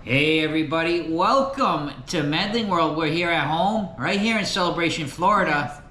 Hey everybody, welcome to Medling World. We're here at home, right here in Celebration, Florida. Yes.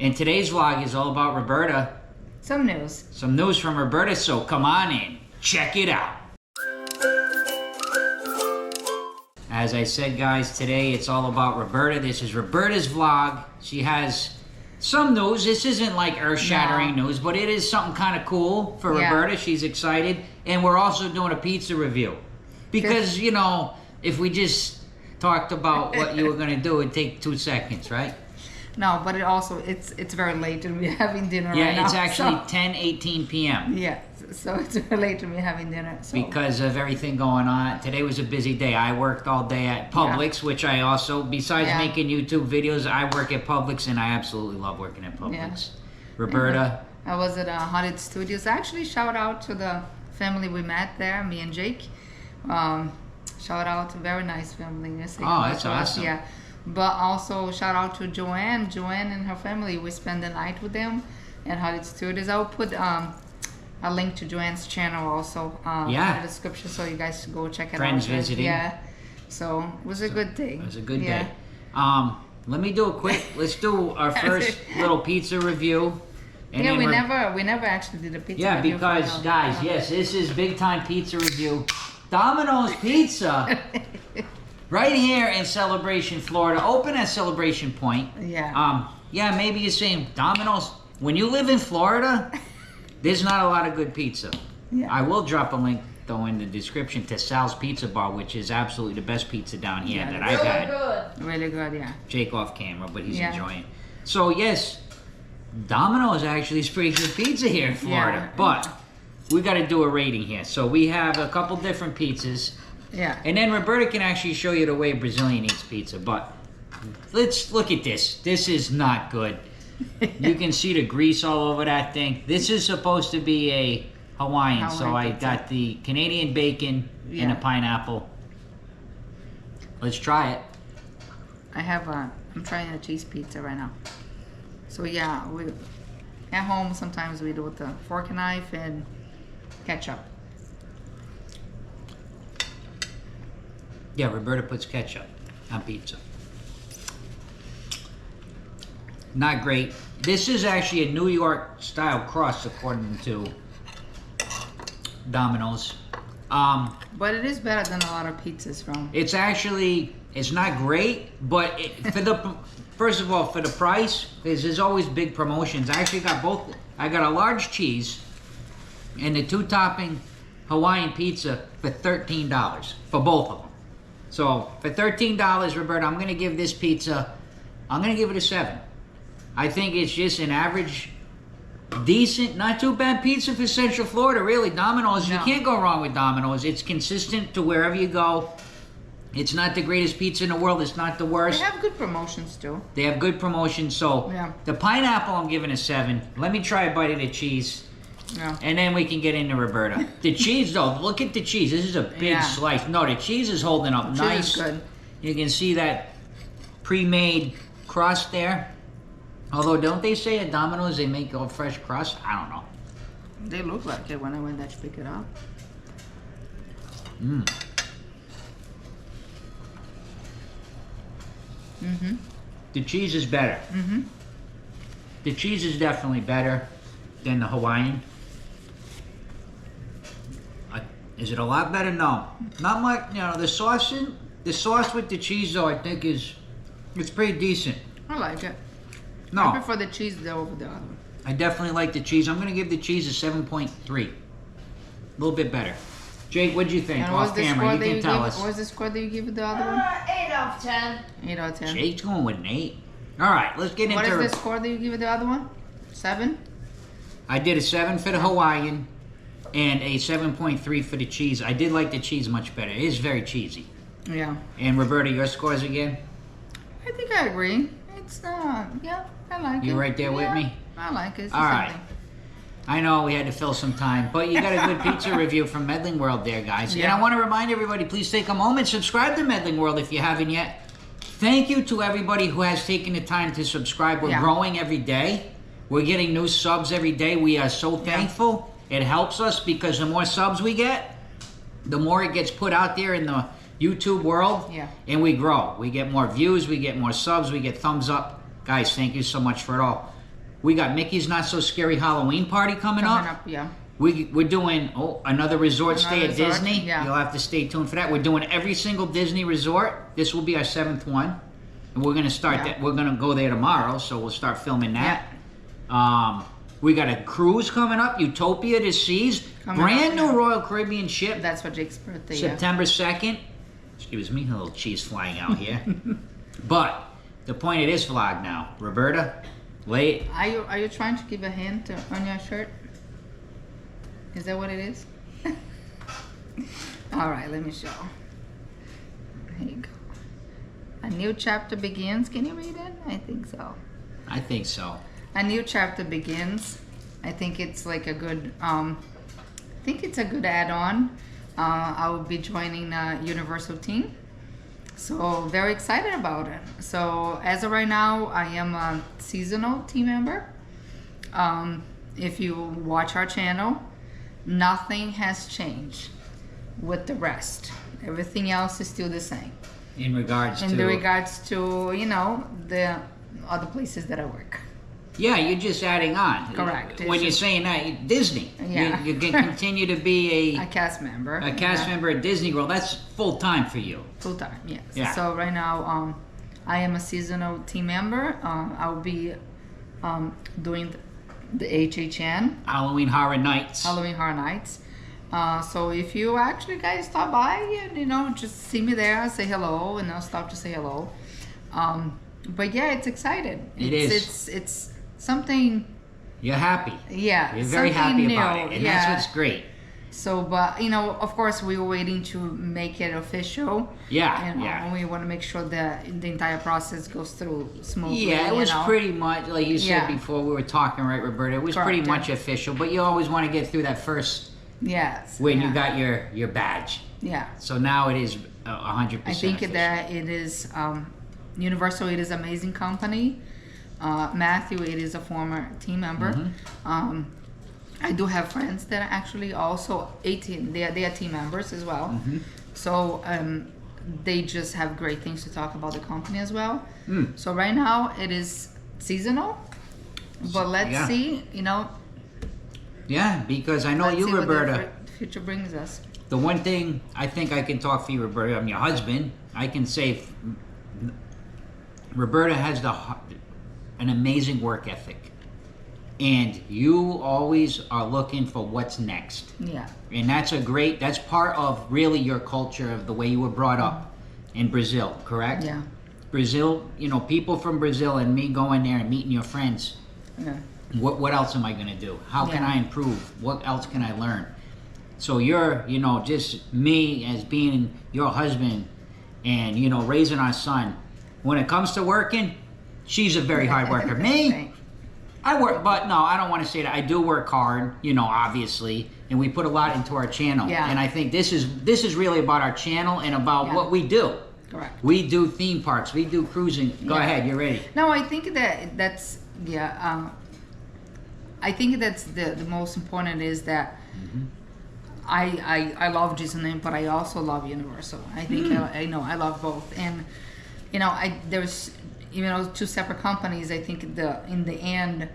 And today's vlog is all about Roberta. Some news. Some news from Roberta, so come on in, check it out. As I said, guys, today it's all about Roberta. This is Roberta's vlog. She has some news. This isn't like earth-shattering news, but it is something kind of cool for Roberta. She's excited. And we're also doing a pizza review. Because, you know, if we just talked about what you were going to do, it'd take 2 seconds, right? No, but it's very late and we're having dinner right now. Yeah, it's actually 10:18 p.m. Yeah, so it's very late and we're having dinner. So. Because of everything going on. Today was a busy day. I worked all day at Publix, which I also, besides making YouTube videos, I work at Publix and I absolutely love working at Publix. Yeah. Roberta? I was at Haunted Studios. Actually, shout out to the family we met there, me and Jake. Shout out to very nice family. Oh, that's awesome. Yeah, but also shout out to Joanne and her family. We spent the night with them at Haunted Studios. I'll put a link to Joanne's channel also in the description, so you guys go check it out. Friends visiting. Yeah, so it was a good day. It was a good day. Let me do a quick, let's do our first little pizza review. And yeah, we never actually did a pizza review. Yeah, because guys, yes, this is big time pizza review. Domino's Pizza, right here in Celebration, Florida. Open at Celebration Point. Yeah. Yeah, maybe you're saying, Domino's, when you live in Florida, there's not a lot of good pizza. Yeah. I will drop a link, though, in the description to Sal's Pizza Bar, which is absolutely the best pizza down here that I've had. Really good, yeah. Jake off camera, but he's enjoying it. So, yes, Domino's actually is pretty good pizza here in Florida, but we got to do a rating here. So we have a couple different pizzas. Yeah. And then Roberta can actually show you the way a Brazilian eats pizza. But let's look at this. This is not good. You can see the grease all over that thing. This is supposed to be a Hawaiian. So I got the Canadian bacon and a pineapple. Let's try it. I'm trying a cheese pizza right now. So yeah, at home sometimes we do with a fork and knife and ketchup. Yeah, Roberta puts ketchup on pizza. Not great. This is actually a New York style crust according to Domino's. But it is better than a lot of pizzas from. It's actually, it's not great, but first of all, for the price, there's always big promotions. I actually got both. I got a large cheese and the 2-topping Hawaiian pizza for $13 for both of them. So for $13, Roberta, I'm going to give this pizza, I'm going to give it a 7. I think it's just an average, decent, not too bad pizza for Central Florida, really. Domino's, you can't go wrong with Domino's. It's consistent to wherever you go. It's not the greatest pizza in the world. It's not the worst. They have good promotions too. They have good promotions. So the pineapple, I'm giving a 7. Let me try a bite of the cheese. Yeah. And then we can get into Roberta. The cheese, though, look at the cheese. This is a big slice. No, the cheese is holding up nice. Cheese is good. You can see that pre-made crust there. Although, don't they say at Domino's they make a fresh crust? I don't know. They look like it when I went there to pick it up. The cheese is better. The cheese is definitely better than the Hawaiian. Is it a lot better? No. Not much. You know, the sauce with the cheese, though, I think it's pretty decent. I like it. No. I prefer the cheese though over the other one. I definitely like the cheese. I'm going to give the cheese a 7.3. A little bit better. Jake, what did you think? Off camera, you can tell us. What was the score that you give the other one? 8 out of 10. 8 out of 10. Jake's going with an 8. All right, let's get into... What is the score that you give the other one? 7? I did a 7 for the Hawaiian and a 7.3 for the cheese. I did like the cheese much better. It is very cheesy. Yeah. And Roberta, your scores again? I think I agree. It's I like it. You right there with me? I like it. It's all right. I know we had to fill some time, but you got a good pizza review from Medling World there, guys. And I want to remind everybody, please take a moment, subscribe to Medling World if you haven't yet. Thank you to everybody who has taken the time to subscribe. We're growing every day. We're getting new subs every day. We are so thankful. It helps us because the more subs we get, the more it gets put out there in the YouTube world, Yeah. and we grow. We get more views, we get more subs, we get thumbs up. Guys, thank you so much for it all. We got Mickey's Not So Scary Halloween party coming up. Yeah. We're doing another resort stay at resort, Disney. yeah. You'll have to stay tuned for that. We're doing every single Disney resort. This will be our 7th one. And we're going to start that. We're going to go there tomorrow, so we'll start filming that. We got a cruise coming up, Utopia to Seas. Brand new Royal Caribbean ship. That's for Jake's birthday. September 2nd. Excuse me, a little cheese flying out here. But the point of this vlog now, Roberta, late. Are you trying to give a hint on your shirt? Is that what it is? All right, let me show. There you go. A new chapter begins. Can you read it? I think so. I think so. A new chapter begins. I think it's like a good. I think it's a good add-on. I will be joining the Universal team, so very excited about it. So as of right now, I am a seasonal team member. If you watch our channel, nothing has changed with the rest. Everything else is still the same. In regards to you know, the other places that I work. Yeah, you're just adding on. Correct. When you're saying that, Disney. Yeah. You can continue to be a cast member. A cast member at Disney World. That's full time for you. Full time, yes. Yeah. So right now, I am a seasonal team member. I'll be doing the HHN. Halloween Horror Nights. Halloween Horror Nights. So if you actually guys stop by and, you know, just see me there, say hello, and I'll stop to say hello. But yeah, it's excited. It's something. You're happy. Yeah. You're very happy new. about it, and that's what's great. So, but, you know, of course, we were waiting to make it official. Yeah, and we want to make sure that the entire process goes through smoothly. Yeah, it was pretty much, like you said before, we were talking, right, Roberta? It was pretty much official, but you always want to get through that first. Yes. When you got your badge. Yeah. So now it is 100%. I think official. that it is Universal. It is an amazing company. Matthew, it is a former team member. Mm-hmm. I do have friends that are actually also 18. They are team members as well. Mm-hmm. So they just have great things to talk about the company as well. Mm. So right now it is seasonal, but let's see. You know. Yeah, because I know you, Roberta. What the future brings us. The one thing I think I can talk for you, Roberta. I'm your husband. I can say Roberta has an amazing work ethic, and you always are looking for what's next. Yeah. And that's part of really your culture of the way you were brought up in Brazil, correct? Yeah. Brazil, you know, people from Brazil and me going there and meeting your friends. Yeah. What else am I going to do? How can I improve? What else can I learn? So you're, you know, just me as being your husband and, you know, raising our son. When it comes to working, she's a very hard worker. Me, I work, but no, I don't want to say that. I do work hard, you know, obviously, and we put a lot into our channel. Yeah. And I think this is really about our channel and about what we do. Correct. We do theme parks. We do cruising. Go ahead. You're ready. No, I think that's I think that's the most important is that I love Disney, but I also love Universal. I think I know I love both, and you know there's two separate companies. I think in the end,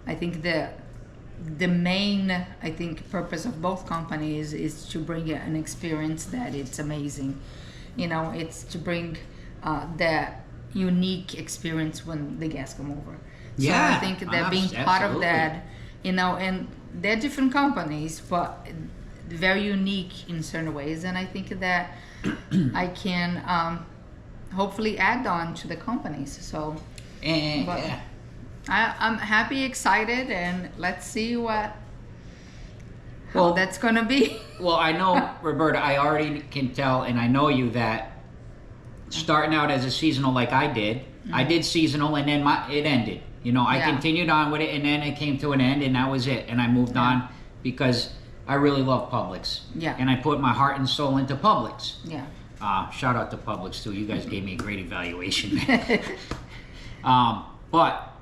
I think the main purpose of both companies is to bring an experience that it's amazing. You know, it's to bring that unique experience when the guests come over. So I think that being part of that, you know, and they're different companies, but very unique in certain ways. And I think that I can hopefully add on to the companies. So, I'm happy, excited, and let's see how that's gonna be. Well, I know, Roberta, I already can tell, and I know you that starting out as a seasonal like I did, I did seasonal, and then it ended. You know, I continued on with it, and then it came to an end, and that was it. And I moved on because I really love Publix. Yeah. And I put my heart and soul into Publix. Yeah. Shout out to Publix, too. You guys gave me a great evaluation. But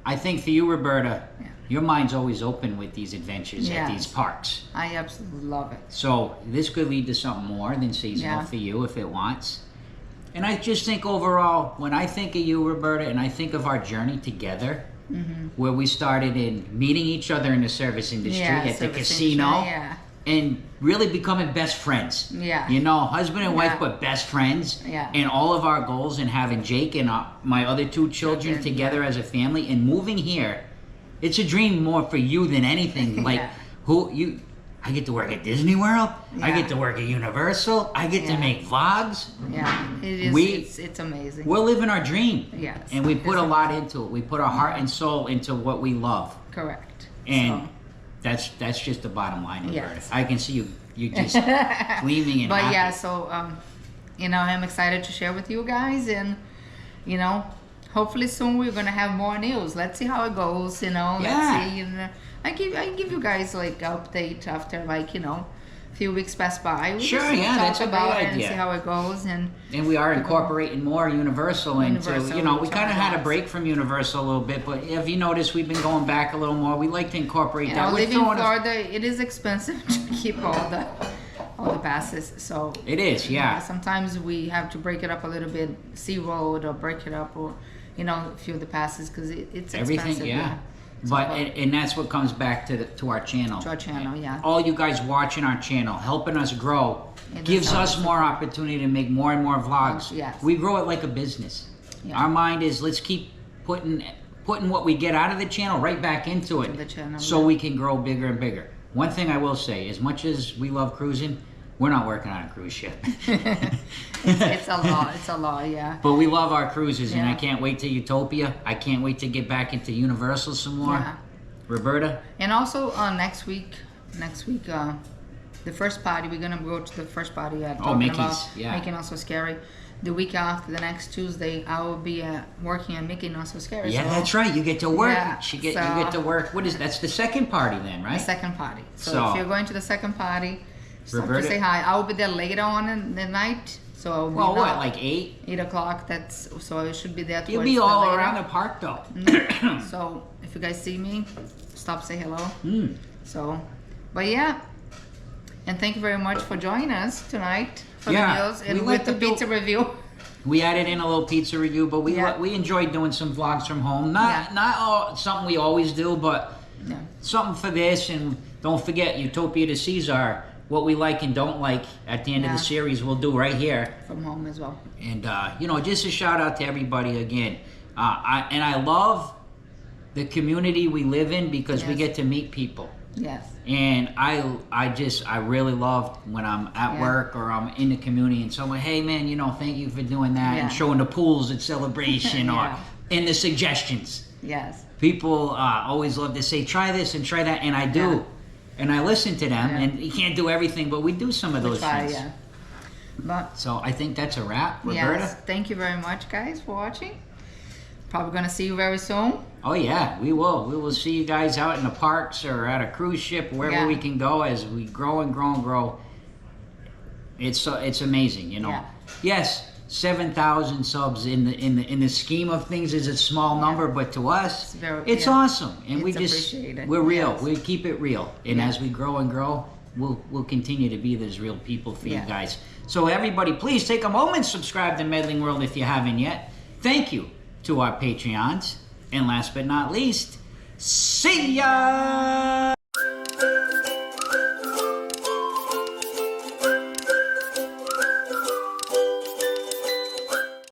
I think for you, Roberta, your mind's always open with these adventures at these parks. I absolutely love it. So this could lead to something more than seasonal for you if it wants. And I just think overall, when I think of you, Roberta, and I think of our journey together, where we started in meeting each other in the service industry at the casino, and really becoming best friends. You know, husband and wife, but best friends. And all of our goals and having Jake and my other 2 children together as a family and moving here. It's a dream more for you than anything. Like, I get to work at Disney World. I get to work at Universal. I get to make vlogs. It is. It's amazing. We're living our dream. Yes. And we put a lot into it. We put our heart and soul into what we love. Correct. And that's just the bottom line, Roberta. I can see you just gleaming and happy. Yeah, so you know, I'm excited to share with you guys, and you know, hopefully soon we're gonna have more news. Let's see how it goes. You know, let's see. And I give you guys like update after, like, you know, a few weeks pass by. We'll that's a great idea. And see how it goes, and we are incorporating more Universal into. You know, we kind of had a break from Universal a little bit, but if you notice, we've been going back a little more. We like to incorporate that. Living in Florida, it is expensive to keep all the passes, so it is. Sometimes we have to break it up a little bit, SeaWorld, or break it up, or you know, a few of the passes, because it's everything. expensive. But and that's what comes back to our channel. To our channel, All you guys watching our channel, helping us grow, gives us more opportunity to make more and more vlogs. We grow it like a business. Our mind is, let's keep putting what we get out of the channel right back into it, so we can grow bigger and bigger. One thing I will say, as much as we love cruising, we're not working on a cruise ship. It's a lot, But we love our cruises, and I can't wait to Utopia. I can't wait to get back into Universal some more. Roberta? And also next week, the first party, we're going to go to the first party at Mickey's. Mickey Not So Scary. The week after, the next Tuesday, I will be working at Mickey Not So Scary. Yeah, that's right. You get to work. You get to work. That's the second party then, right? The second party. So if you're going to the second party, stop to say hi. I will be there later on in the night. So I'll be like 8? 8 o'clock. So I should be there. You'll be all around the park though. So if you guys see me, stop, say hello. So, but and thank you very much for joining us tonight for the meals and with the pizza review. We added in a little pizza review, but we enjoyed doing some vlogs from home. Not something we always do, but something for this. And don't forget, Utopia to Caesar. What we like and don't like at the end of the series, we'll do right here from home as well. And you know, just a shout out to everybody again. I love the community we live in, because we get to meet people. And I really love when I'm at work or I'm in the community and someone, hey man, you know, thank you for doing that, and showing the pools at Celebration or in the suggestions. People always love to say, try this and try that, and I do. And I listen to them, and you can't do everything, but we do some of those things. So I think that's a wrap, Roberta. Thank you very much, guys, for watching. Probably going to see you very soon. Oh yeah, we will. We will see you guys out in the parks or at a cruise ship, wherever we can go, as we grow and grow and grow. It's amazing, you know. Yes, 7,000 subs in the scheme of things is a small number, but to us, it's awesome, and we're real. We keep it real, and as we grow and grow, we'll continue to be those real people for you guys. So everybody, please take a moment, subscribe to Medling World if you haven't yet. Thank you to our Patreons, and last but not least, see ya.